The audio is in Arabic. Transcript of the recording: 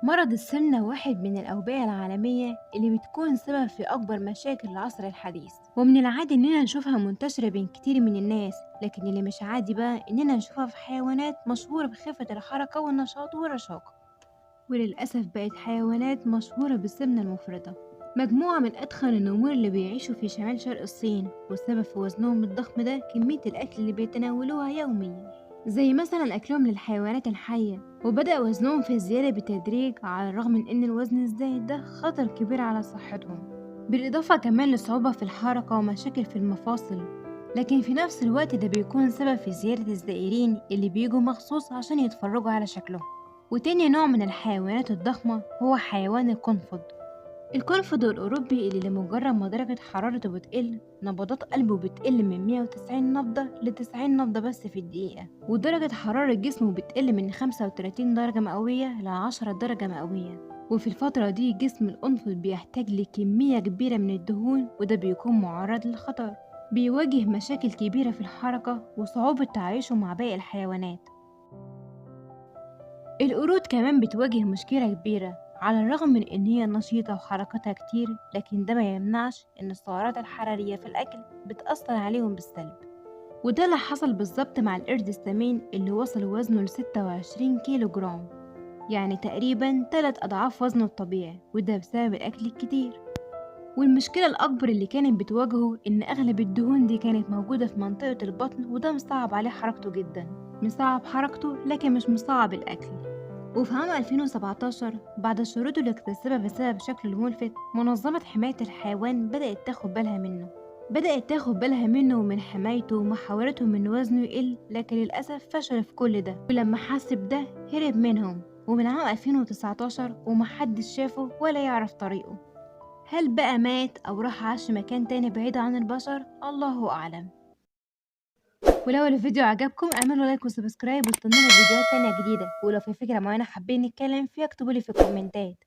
مرض السمنة واحد من الأوبئة العالمية اللي بتكون سبب في أكبر مشاكل العصر الحديث، ومن العادي إننا نشوفها منتشرة بين كتير من الناس. لكن اللي مش عادي بقى إننا نشوفها في حيوانات مشهورة بخفة الحركة والنشاط والرشاقة، وللأسف بقت حيوانات مشهورة بالسمنة المفرطة. مجموعة من أتخن النمور اللي بيعيشوا في شمال شرق الصين، والسبب في وزنهم الضخم ده كمية الأكل اللي بيتناولوها يوميا، زي مثلا أكلهم للحيوانات الحية. وبدأ وزنهم في الزيادة بالتدريج على الرغم من إن الوزن الزايد ده خطر كبير على صحتهم، بالإضافة كمان لصعوبة في الحركة ومشاكل في المفاصل. لكن في نفس الوقت ده بيكون سبب في زيادة الزائرين اللي بيجوا مخصوص عشان يتفرجوا على شكلهم. وتاني نوع من الحيوانات الضخمة هو حيوان القنفذ. القنفذ الأوروبي اللي لمجرد ما درجة حرارته بتقل، نبضات قلبه بتقل من 190 نبضة ل 90 نبضة بس في الدقيقة، ودرجة حرارة جسمه بتقل من 35 درجة مئوية ل 10 درجة مئوية. وفي الفترة دي جسم القنفذ بيحتاج لكمية كبيرة من الدهون، وده بيكون معرض للخطر. بيواجه مشاكل كبيرة في الحركة وصعوبة تعايشه مع باقي الحيوانات. القرود كمان بتواجه مشكلة كبيرة، على الرغم من إن هي نشيطة وحركتها كتير، لكن ده ما يمنعش إن السعرات الحرارية في الأكل بتأثر عليهم بالسلب. وده اللي حصل بالظبط مع القرد السمين اللي وصل وزنه ل26 كيلو جرام، يعني تقريبا 3 أضعاف وزنه الطبيعي، وده بسبب الأكل الكتير. والمشكلة الأكبر اللي كانت بتواجهه إن أغلب الدهون دي كانت موجودة في منطقة البطن، وده مصعب عليه حركته جدا. مصعب حركته لكن مش مصعب الأكل. وفي عام 2017 بعد الشروط اللي اكتسبها بسبب شكله الملفت، منظمة حماية الحيوان بدأت تاخد بالها منه ومن حمايته ومحاولتهم إن وزنه يقل، لكن للأسف فشل في كل ده. ولما حس بده هرب منهم، ومن عام 2019 ومحدش شافه ولا يعرف طريقه. هل بقى مات أو راح عاش في مكان تاني بعيد عن البشر؟ الله أعلم. ولو الفيديو عجبكم اعملوا لايك وسبسكرايب واستنونا فيديوهات تانية جديدة. ولو في فكرة معينة حابين نتكلم فيها اكتبولي في الكومنتات.